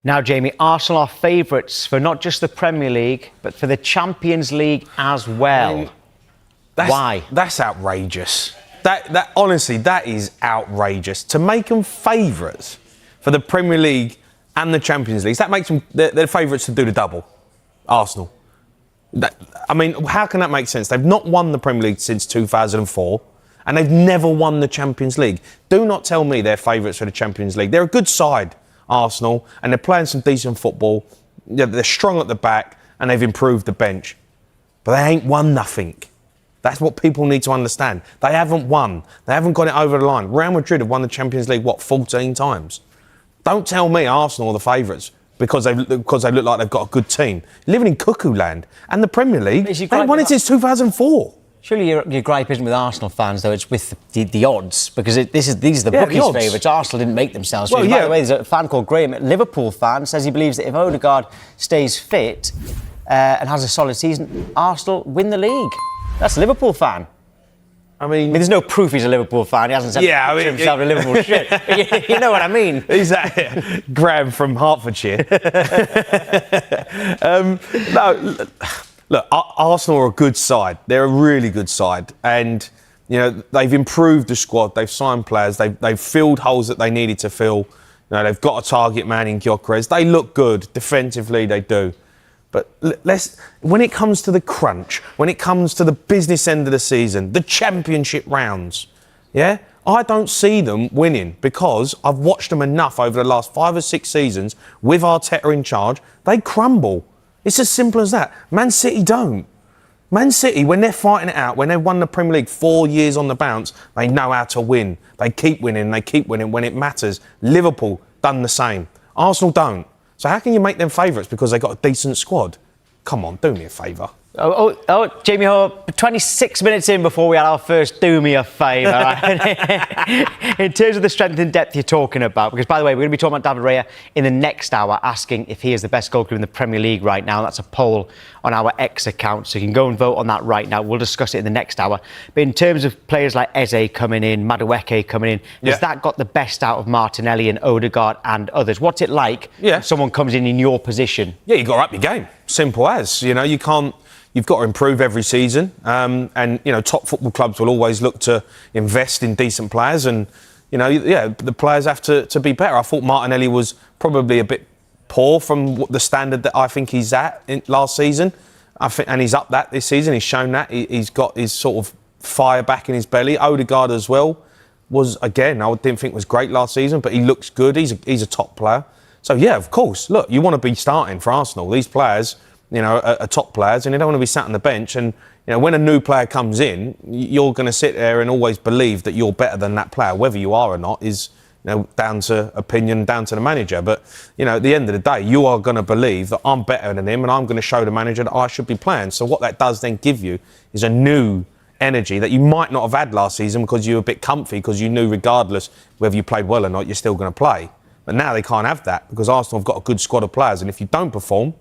Now, Jamie, Arsenal are favourites for not just the Premier League, but for the Champions League as well. Why? That's outrageous. That honestly, that is outrageous. To make them favourites for the Premier League and the Champions League, that makes them they're favourites to do the double. Arsenal. How can that make sense? They've not won the Premier League since 2004, and they've never won the Champions League. Do not tell me they're favourites for the Champions League. They're a good side, Arsenal, and they're playing some decent football. They're strong at the back, and they've improved the bench. But they ain't won nothing. That's what people need to understand. They haven't won. They haven't got it over the line. Real Madrid have won the Champions League, 14 times? Don't tell me Arsenal are the favourites because they look like they've got a good team. Living in cuckoo land. And the Premier League, they've won it since 2004. Surely your gripe isn't with Arsenal fans, though, it's with the odds, because these are the bookies' favourites. Arsenal didn't make themselves favourites. By the way, there's a fan called Graham, a Liverpool fan, says he believes that if Odegaard stays fit and has a solid season, Arsenal win the league. That's a Liverpool fan. I mean, there's no proof he's a Liverpool fan. He hasn't said himself a Liverpool shit. You know what I mean? Exactly. Graham from Hertfordshire. Look, Arsenal are a good side. They're a really good side. And, they've improved the squad. They've signed players. They've filled holes that they needed to fill. They've got a target man in Gyökeres. They look good. Defensively, they do. But when it comes to the crunch, when it comes to the business end of the season, the championship rounds, I don't see them winning because I've watched them enough over the last 5 or 6 seasons with Arteta in charge. They crumble. It's as simple as that. Man City don't. Man City, when they're fighting it out, when they've won the Premier League 4 years on the bounce, they know how to win. They keep winning when it matters. Liverpool done the same. Arsenal don't. So how can you make them favourites because they've got a decent squad? Come on, do me a favour. Jamie Ho, 26 minutes in before we had our first do me a favour. In terms of the strength and depth you're talking about, because, by the way, we're going to be talking about David Raya in the next hour, asking if he is the best goalkeeper in the Premier League right now. That's a poll on our X account, so you can go and vote on that right now. We'll discuss it in the next hour. But in terms of players like Eze coming in, Madueke coming in, has that got the best out of Martinelli and Odegaard and others? What's it like when someone comes in your position? Yeah, you've got to up your game. Simple as. You can't... You've got to improve every season, and top football clubs will always look to invest in decent players, and the players have to be better. I thought Martinelli was probably a bit poor from the standard that I think he's at last season. And he's up that this season. He's shown that he's got his sort of fire back in his belly. Odegaard as well was, again, I didn't think was great last season, but he looks good. He's a top player. So yeah, of course. Look, you want to be starting for Arsenal. These players, are top players, and you don't want to be sat on the bench. And when a new player comes in, you're going to sit there and always believe that you're better than that player, whether you are or not is down to opinion, down to the manager. But at the end of the day, you are going to believe that I'm better than him, and I'm going to show the manager that I should be playing. So what that does then give you is a new energy that you might not have had last season because you were a bit comfy, because you knew regardless whether you played well or not, you're still going to play. But now they can't have that because Arsenal have got a good squad of players, and if you don't perform,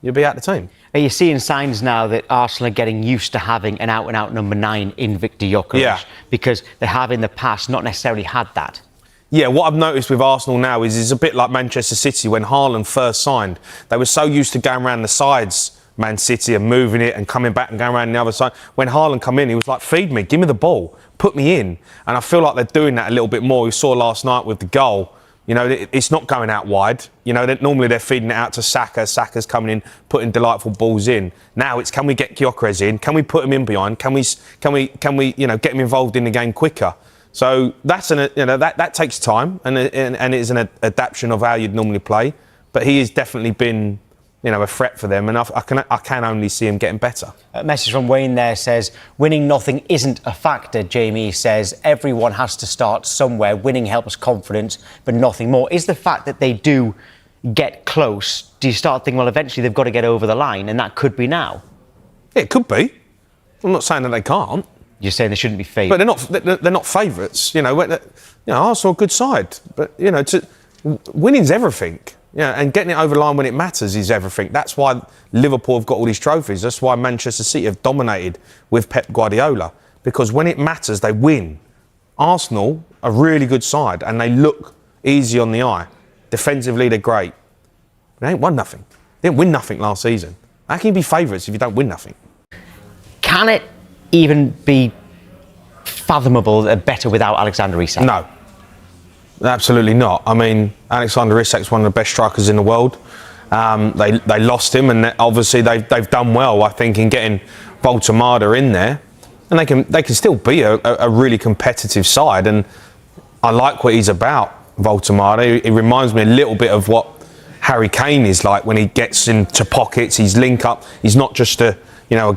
you'll be out of the team. Are you seeing signs now that Arsenal are getting used to having an out-and-out number 9 in Victor Gyökeres? Yeah. Because they have in the past not necessarily had that. Yeah, what I've noticed with Arsenal now is a bit like Manchester City when Haaland first signed. They were so used to going around the sides, Man City, and moving it and coming back and going around the other side. When Haaland come in, he was like, feed me, give me the ball, put me in. And I feel like they're doing that a little bit more. We saw last night with the goal. It's not going out wide. Normally they're feeding it out to Saka. Saka's coming in, putting delightful balls in. Now it's, can we get Gyökeres in? Can we put him in behind? Can we get him involved in the game quicker? So that's that takes time, and it is an adaptation of how you'd normally play. But he has definitely been a threat for them, and I can only see him getting better. A message from Wayne there says, winning nothing isn't a factor. Jamie says, everyone has to start somewhere. Winning helps confidence, but nothing more. Is the fact that they do get close, do you start thinking, well, eventually they've got to get over the line, and that could be now? It could be. I'm not saying that they can't. You're saying they shouldn't be favourites? But they're not favourites. Arsenal are a good side, but winning's everything. And getting it over the line when it matters is everything. That's why Liverpool have got all these trophies. That's why Manchester City have dominated with Pep Guardiola. Because when it matters, they win. Arsenal are a really good side, and they look easy on the eye. Defensively, they're great. They ain't won nothing. They didn't win nothing last season. How can you be favourites if you don't win nothing? Can it even be fathomable better without Alexander Isak? No, absolutely not. I mean, Alexander Isak's one of the best strikers in the world. They lost him, and obviously they've done well, I think, in getting Voltemada in there, and they can still be a really competitive side. And I like what he's about, Voltemada. It reminds me a little bit of what Harry Kane is like when he gets into pockets. He's link up. He's not just a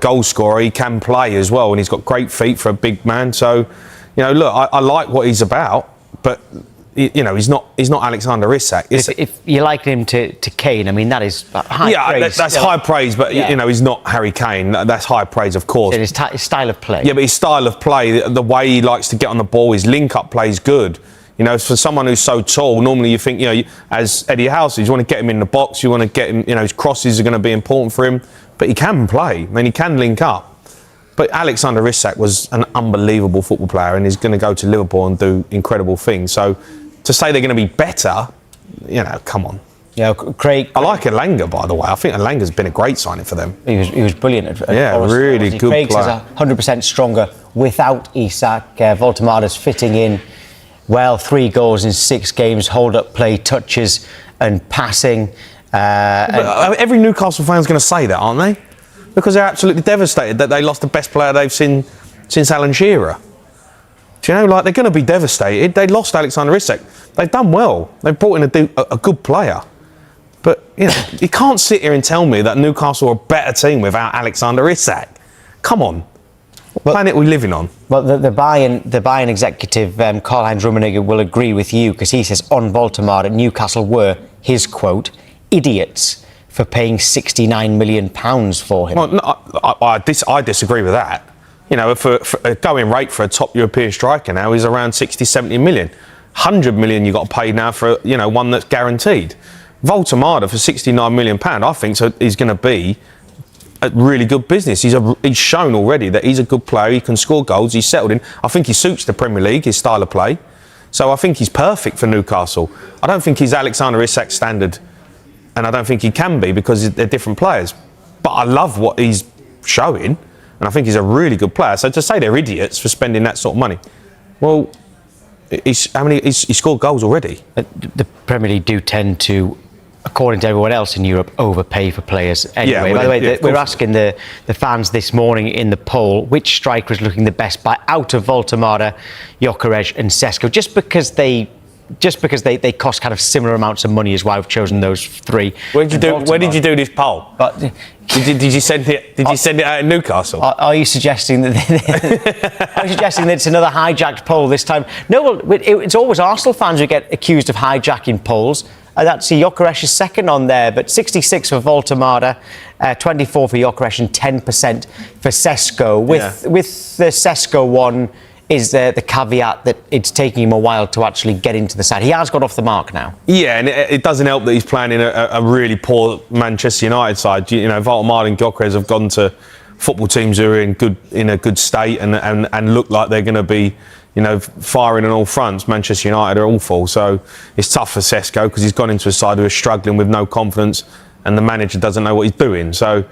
goal scorer. He can play as well, and he's got great feet for a big man. So, look, I like what he's about, but he's not Alexander Isak. If you liken him to Kane, I mean, that is high praise. That's high praise, but he's not Harry Kane. That's high praise, of course. His style of play. Yeah, but his style of play, the way he likes to get on the ball, his link-up play is good. For someone who's so tall, normally you think, as Eddie Howe says, you want to get him in the box, you want to get him, his crosses are going to be important for him, but he can play, he can link up. But Alexander Isak was an unbelievable football player, and he's going to go to Liverpool and do incredible things. So to say they're going to be better, come on. Yeah, Craig. I like Elanga, by the way. I think Elanga's been a great signing for them. He was brilliant at Forest. Really good Craig player. Craig's 100% stronger without Isak. Voltemada's fitting in well. 3 goals in 6 games, hold-up play, touches and passing. But every Newcastle fan's going to say that, aren't they? Because they're absolutely devastated that they lost the best player they've seen since Alan Shearer. Do you know, they're going to be devastated. They lost Alexander Isak. They've done well. They've brought in a good player. But, you can't sit here and tell me that Newcastle are a better team without Alexander Isak. Come on. What planet are we living on? Well, the Bayern executive, Karl-Heinz Rummenigge, will agree with you, because he says on Voltemada, Newcastle were, his quote, idiots for paying £69 million for him. Well, no, I disagree with that. For a going rate for a top European striker now is around 60, 70 million. 100 million you've got to pay now for, one that's guaranteed. Voltemada for £69 million, I think he's going to be a really good business. He's shown already that he's a good player. He can score goals. He's settled in. I think he suits the Premier League, his style of play. So I think he's perfect for Newcastle. I don't think he's Alexander Isak standard, and I don't think he can be, because they're different players. But I love what he's showing, and I think he's a really good player. So to say they're idiots for spending that sort of money, well, he scored goals already. The Premier League do tend to, according to everyone else in Europe, overpay for players anyway. By the way, we're asking the fans this morning in the poll which striker is looking the best out of Voltemada, Gyökeres and Sesko, just because they cost kind of similar amounts of money is why we've chosen those 3. Where did you do this poll? Did you send it? Did you send it out in Newcastle? Are you suggesting that? It's another hijacked poll this time? No, well, it's always Arsenal fans who get accused of hijacking polls. That's Gyökeres second on there, but 66 for Voltemada, 24 for Gyökeres and 10% for Sesko. With the Sesko one is the caveat that it's taking him a while to actually get into the side. He has got off the mark now. Yeah, and it doesn't help that he's playing in a really poor Manchester United side. Voltemada and Gyökeres have gone to football teams who are in a good state and look like they're going to be, firing on all fronts. Manchester United are awful, so it's tough for Sesko because he's gone into a side who is struggling with no confidence, and the manager doesn't know what he's doing. So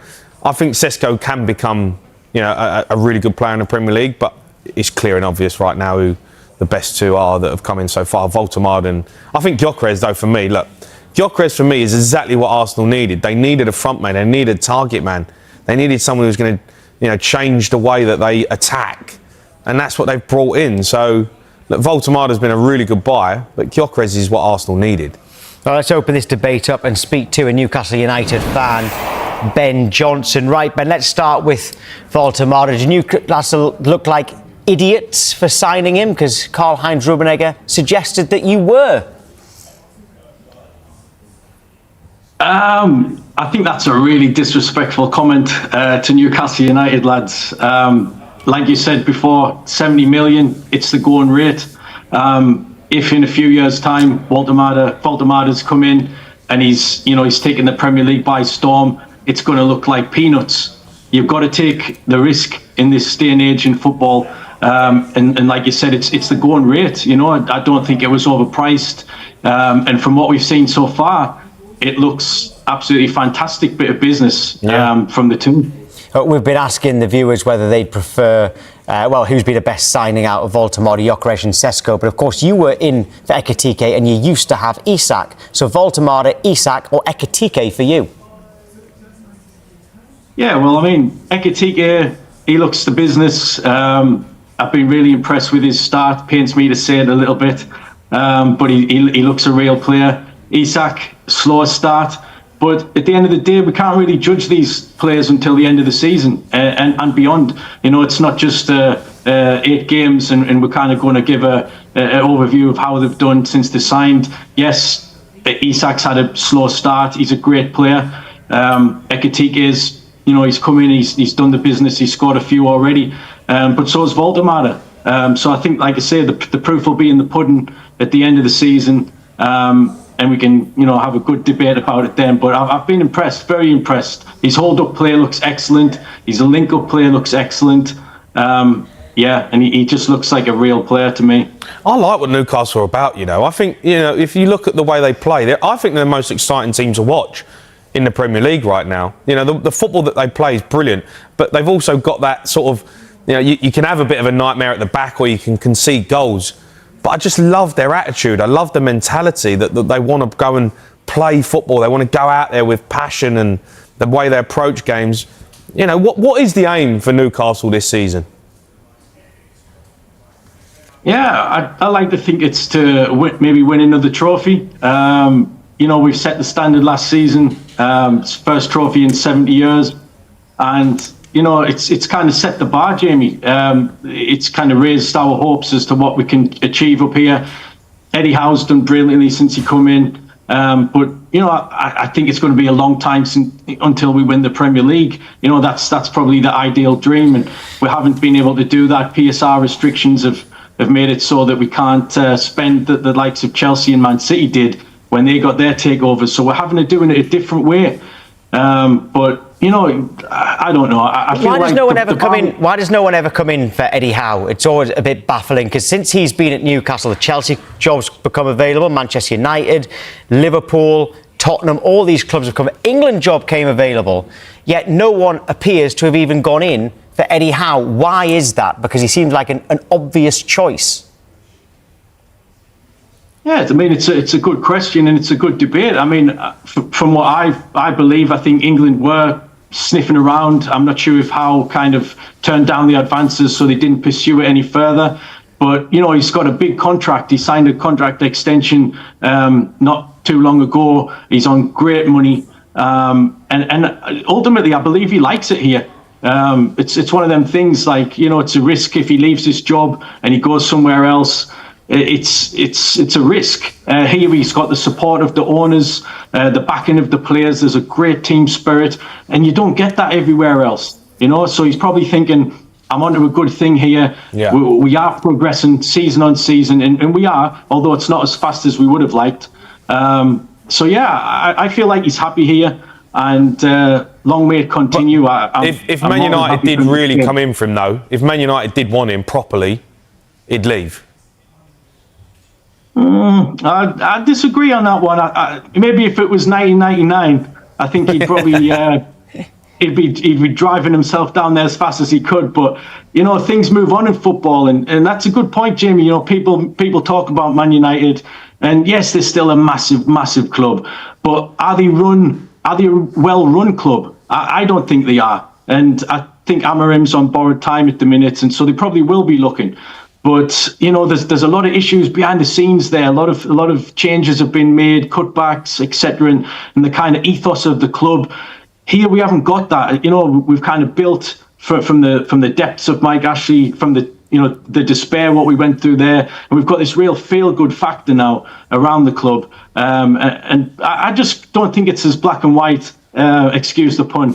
I think Sesko can become, a really good player in the Premier League, but it's clear and obvious right now who the best 2 are that have come in so far, Voltemada and I think Gyökeres, though, for me. Look, Gyökeres for me is exactly what Arsenal needed. They needed a front man, they needed a target man, they needed someone who's going to, change the way that they attack, and that's what they've brought in. So, look, Voltemada's been a really good buy, but Gyökeres is what Arsenal needed. Well, let's open this debate up and speak to a Newcastle United fan, Ben Johnson. Right, Ben, let's start with Voltemada. Did Newcastle look like idiots for signing him? Because Karl-Heinz Rummenigge suggested that you were. I think that's a really disrespectful comment to Newcastle United, lads. Like you said before, 70 million, it's the going rate. If in a few years' time Voltemada's come in and he's taken the Premier League by storm, it's going to look like peanuts. You've got to take the risk in this day and age in football. And like you said, it's the going rate. I don't think it was overpriced. And from what we've seen so far, it looks absolutely fantastic bit of business from the team. We've been asking the viewers whether they'd prefer, who's been the best signing out of Voldemort, Gyökeres and Sesko. But of course, you were in for Ekitike and you used to have Isak. So Voldemort, Isak or Ekitike for you? Yeah, well, I mean, Ekitike, he looks the business. I've been really impressed with his start. Pains me to say it a little bit, but he looks a real player. Isak, slow start. But at the end of the day, we can't really judge these players until the end of the season and beyond. You know, it's not just 8 games and we're kind of going to give an overview of how they've done since they signed. Yes, Isak's had a slow start. He's a great player. Ekitike is, you know, he's come in, he's done the business. He's scored a few already. But so is Voldemort. So I think, like I say, the proof will be in the pudding at the end of the season. And we can, you know, have a good debate about it then. But I've been impressed, very impressed. His hold-up play looks excellent. His link-up play looks excellent. And he just looks like a real player to me. I like what Newcastle are about, you know. I think, you know, if you look at the way they play, I think they're the most exciting team to watch in the Premier League right now. You know, the football that they play is brilliant, but they've also got that sort of, you know, you can have a bit of a nightmare at the back or you can concede goals. But I just love their attitude. I love the mentality that they want to go and play football. They want to go out there with passion and the way they approach games. You know, what is the aim for Newcastle this season? Yeah, I like to think it's to maybe win another trophy. You know, we've set the standard last season. First trophy in 70 years. And you know, it's kind of set the bar, Jamie. It's kind of raised our hopes as to what we can achieve up here. Eddie Howe's done brilliantly since he come in. But, you know, I think it's going to be a long time until we win the Premier League. You know, that's probably the ideal dream. And we haven't been able to do that. PSR restrictions have made it so that we can't spend the likes of Chelsea and Man City did when they got their takeovers. So we're having to do it a different way. But you know, I don't know. I feel why does like no one ever come in? Why does no one ever come in for Eddie Howe? It's always a bit baffling because since he's been at Newcastle, the Chelsea jobs become available, Manchester United, Liverpool, Tottenham, all these clubs have come. England job came available, yet no one appears to have even gone in for Eddie Howe. Why is that? Because he seems like an obvious choice. Yeah, I mean, it's a good question and it's a good debate. I mean, from what I believe, I think England were sniffing around. I'm not sure if Howe kind of turned down the advances, so they didn't pursue it any further. But, you know, he's got a big contract. He signed a contract extension not too long ago. He's on great money. And ultimately, I believe he likes it here. It's one of them things like, you know, it's a risk if he leaves his job and he goes somewhere else. It's a risk. Here he's got the support of the owners, the backing of the players. There's a great team spirit, and you don't get that everywhere else. You know, so he's probably thinking, I'm onto a good thing here. Yeah. We are progressing season on season, and we are, although it's not as fast as we would have liked. So yeah, I feel like he's happy here, and long may it continue. If Man United did really come in for him, though, if Man United did want him properly, he'd leave. I disagree on that one. Maybe if it was 1999, I think he'd probably he'd be driving himself down there as fast as he could. But you know, things move on in football, and that's a good point, Jamie. You know, people talk about Man United, and yes, they're still a massive club, but are they a well-run club? I don't think they are, and I think Amarim's on borrowed time at the minute, and so they probably will be looking. But you know, there's a lot of issues behind the scenes there. A lot of changes have been made, cutbacks, etc., and the kind of ethos of the club. Here we haven't got that. You know, we've kind of built from the depths of Mike Ashley, from the despair what we went through there, and we've got this real feel-good factor now around the club. And I just don't think it's as black and white. Excuse the pun.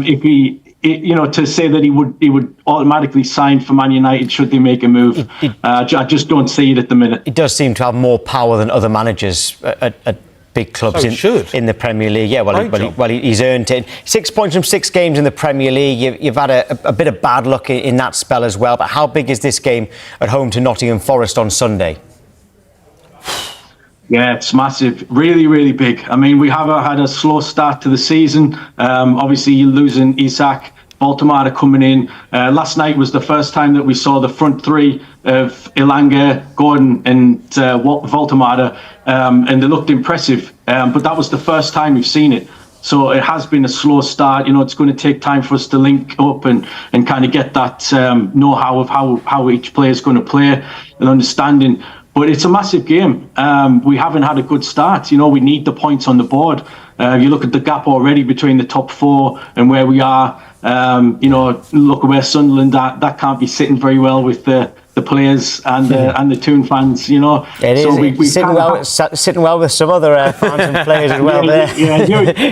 If he. To say that he would automatically sign for Man United should they make a move. I just don't see it at the minute. He does seem to have more power than other managers at big clubs in the Premier League. Yeah, well, he's earned it. 6 points from 6 games in the Premier League. You've had a bit of bad luck in that spell as well. But how big is this game at home to Nottingham Forest on Sunday? Yeah, it's massive. Really, really big. I mean, we have had a slow start to the season. Obviously, you're losing Isak, Voltemade coming in. Last night was the first time that we saw the front three of Ilanga, Gordon and Voltemade, and they looked impressive. But that was the first time we've seen it. So it has been a slow start. You know, it's going to take time for us to link up and kind of get that know-how of how each player is going to play and understanding. But it's a massive game. We haven't had a good start. You know, we need the points on the board. You look at the gap already between the top four and where we are. You know, look at where Sunderland are. That can't be sitting very well with the players and the Toon fans. You know, it is. So sitting well with some other fans and players as well.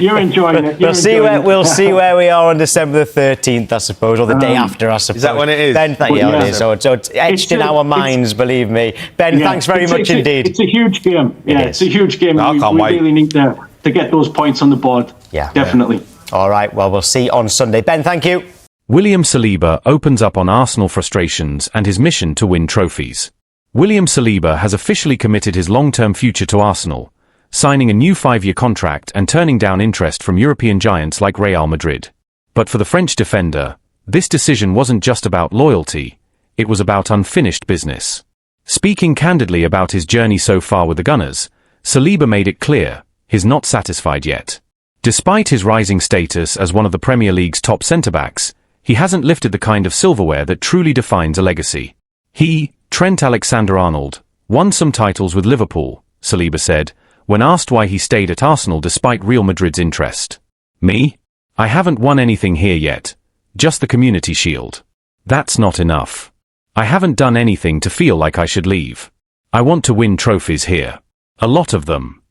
You're enjoying it. We'll see where we are on December the 13th, I suppose, or the day after, I suppose. Is that when it is? Ben, it is. So it's etched in our minds, believe me. Ben, thanks very much indeed. It's a huge game. Yeah, it's a huge game. No, I can't wait. We really need to get those points on the board. Yeah, definitely. All right. Well, we'll see on Sunday. Ben, thank you. William Saliba opens up on Arsenal frustrations and his mission to win trophies. William Saliba has officially committed his long-term future to Arsenal, signing a new 5-year contract and turning down interest from European giants like Real Madrid. But for the French defender, this decision wasn't just about loyalty, it was about unfinished business. Speaking candidly about his journey so far with the Gunners, Saliba made it clear he's not satisfied yet. Despite his rising status as one of the Premier League's top centre-backs, he hasn't lifted the kind of silverware that truly defines a legacy. He, Trent Alexander-Arnold, won some titles with Liverpool, Saliba said, when asked why he stayed at Arsenal despite Real Madrid's interest. Me? I haven't won anything here yet, just the Community Shield. That's not enough. I haven't done anything to feel like I should leave. I want to win trophies here. A lot of them.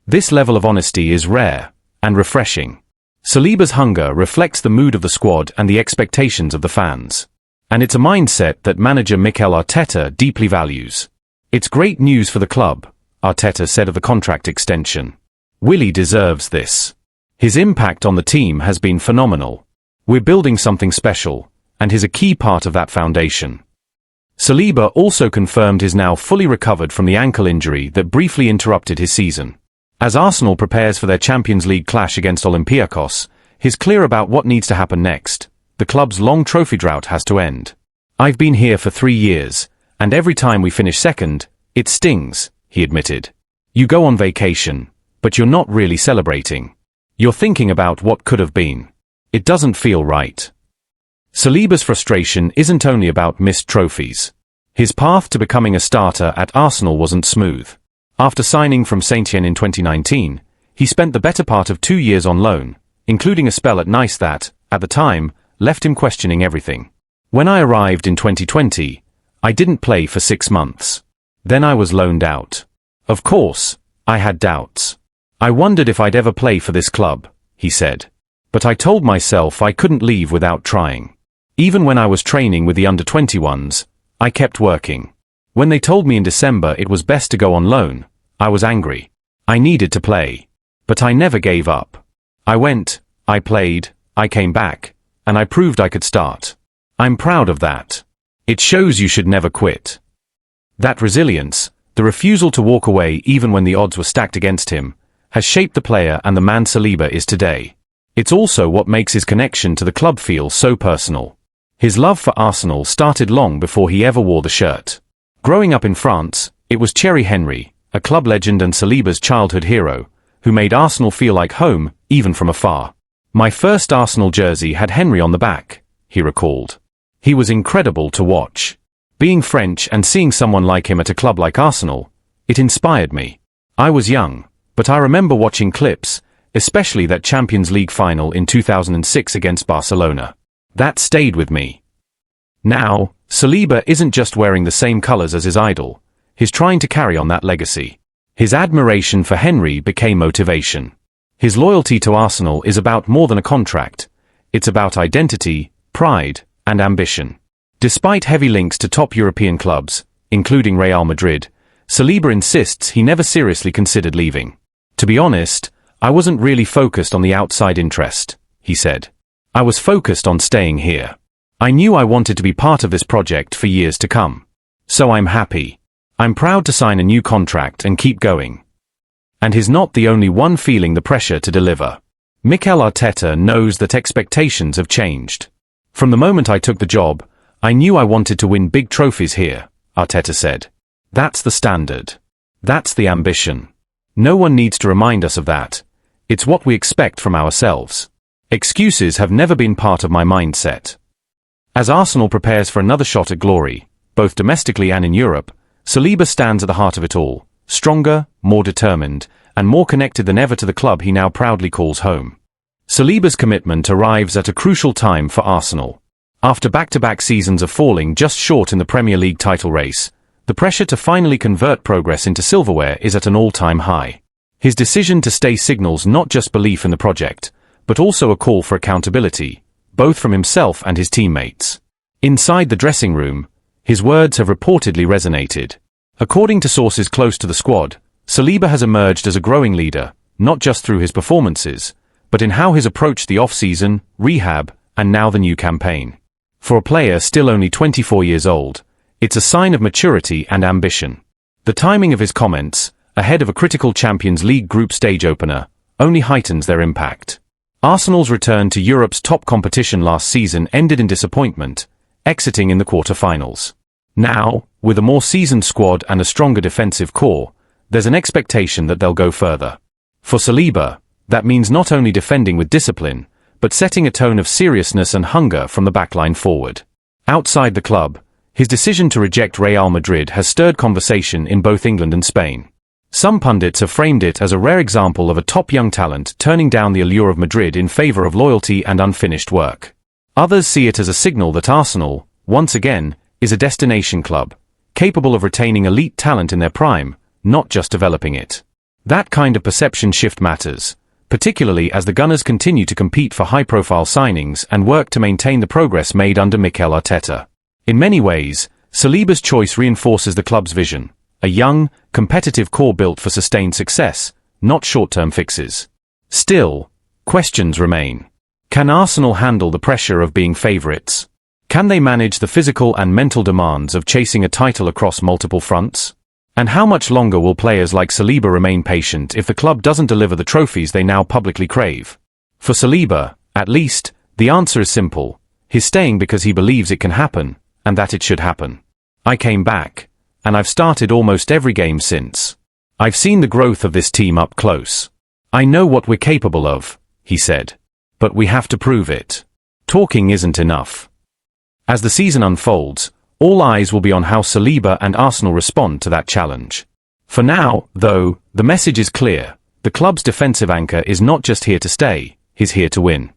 This level of honesty is rare and refreshing. Saliba's hunger reflects the mood of the squad and the expectations of the fans. And it's a mindset that manager Mikel Arteta deeply values. It's great news for the club, Arteta said of the contract extension. Willie deserves this. His impact on the team has been phenomenal. We're building something special, and he's a key part of that foundation. Saliba also confirmed he's now fully recovered from the ankle injury that briefly interrupted his season. As Arsenal prepares for their Champions League clash against Olympiacos, he's clear about what needs to happen next. The club's long trophy drought has to end. I've been here for 3 years, and every time we finish second, it stings, he admitted. You go on vacation, but you're not really celebrating. You're thinking about what could have been. It doesn't feel right. Saliba's frustration isn't only about missed trophies. His path to becoming a starter at Arsenal wasn't smooth. After signing from Saint-Étienne in 2019, he spent the better part of 2 years on loan, including a spell at Nice that, at the time, left him questioning everything. When I arrived in 2020, I didn't play for 6 months. Then I was loaned out. Of course, I had doubts. I wondered if I'd ever play for this club, he said. But I told myself I couldn't leave without trying. Even when I was training with the under-21s, I kept working. When they told me in December it was best to go on loan, I was angry. I needed to play. But I never gave up. I went, I played, I came back, and I proved I could start. I'm proud of that. It shows you should never quit. That resilience, the refusal to walk away even when the odds were stacked against him, has shaped the player and the man Saliba is today. It's also what makes his connection to the club feel so personal. His love for Arsenal started long before he ever wore the shirt. Growing up in France, it was Thierry Henry, a club legend and Saliba's childhood hero, who made Arsenal feel like home, even from afar. My first Arsenal jersey had Henry on the back, he recalled. He was incredible to watch. Being French and seeing someone like him at a club like Arsenal, it inspired me. I was young, but I remember watching clips, especially that Champions League final in 2006 against Barcelona. That stayed with me. Now, Saliba isn't just wearing the same colours as his idol, he's trying to carry on that legacy. His admiration for Henry became motivation. His loyalty to Arsenal is about more than a contract. It's about identity, pride, and ambition. Despite heavy links to top European clubs, including Real Madrid, Saliba insists he never seriously considered leaving. To be honest, I wasn't really focused on the outside interest, he said. I was focused on staying here. I knew I wanted to be part of this project for years to come. So I'm happy. I'm proud to sign a new contract and keep going. And he's not the only one feeling the pressure to deliver. Mikel Arteta knows that expectations have changed. From the moment I took the job, I knew I wanted to win big trophies here, Arteta said. That's the standard. That's the ambition. No one needs to remind us of that. It's what we expect from ourselves. Excuses have never been part of my mindset. As Arsenal prepares for another shot at glory, both domestically and in Europe, Saliba stands at the heart of it all, stronger, more determined, and more connected than ever to the club he now proudly calls home. Saliba's commitment arrives at a crucial time for Arsenal. After back-to-back seasons of falling just short in the Premier League title race, the pressure to finally convert progress into silverware is at an all-time high. His decision to stay signals not just belief in the project, but also a call for accountability, both from himself and his teammates. Inside the dressing room, his words have reportedly resonated. According to sources close to the squad, Saliba has emerged as a growing leader, not just through his performances, but in how he's approached the off-season, rehab, and now the new campaign. For a player still only 24 years old, it's a sign of maturity and ambition. The timing of his comments, ahead of a critical Champions League group stage opener, only heightens their impact. Arsenal's return to Europe's top competition last season ended in disappointment, exiting in the quarter-finals. Now, with a more seasoned squad and a stronger defensive core, there's an expectation that they'll go further. For Saliba, that means not only defending with discipline, but setting a tone of seriousness and hunger from the backline forward. Outside the club, his decision to reject Real Madrid has stirred conversation in both England and Spain. Some pundits have framed it as a rare example of a top young talent turning down the allure of Madrid in favour of loyalty and unfinished work. Others see it as a signal that Arsenal, once again, is a destination club, capable of retaining elite talent in their prime, not just developing it. That kind of perception shift matters, particularly as the Gunners continue to compete for high-profile signings and work to maintain the progress made under Mikel Arteta. In many ways, Saliba's choice reinforces the club's vision, a young, competitive core built for sustained success, not short-term fixes. Still, questions remain. Can Arsenal handle the pressure of being favourites? Can they manage the physical and mental demands of chasing a title across multiple fronts? And how much longer will players like Saliba remain patient if the club doesn't deliver the trophies they now publicly crave? For Saliba, at least, the answer is simple. He's staying because he believes it can happen, and that it should happen. I came back, and I've started almost every game since. I've seen the growth of this team up close. I know what we're capable of, he said. But we have to prove it. Talking isn't enough. As the season unfolds, all eyes will be on how Saliba and Arsenal respond to that challenge. For now, though, the message is clear. The club's defensive anchor is not just here to stay, he's here to win.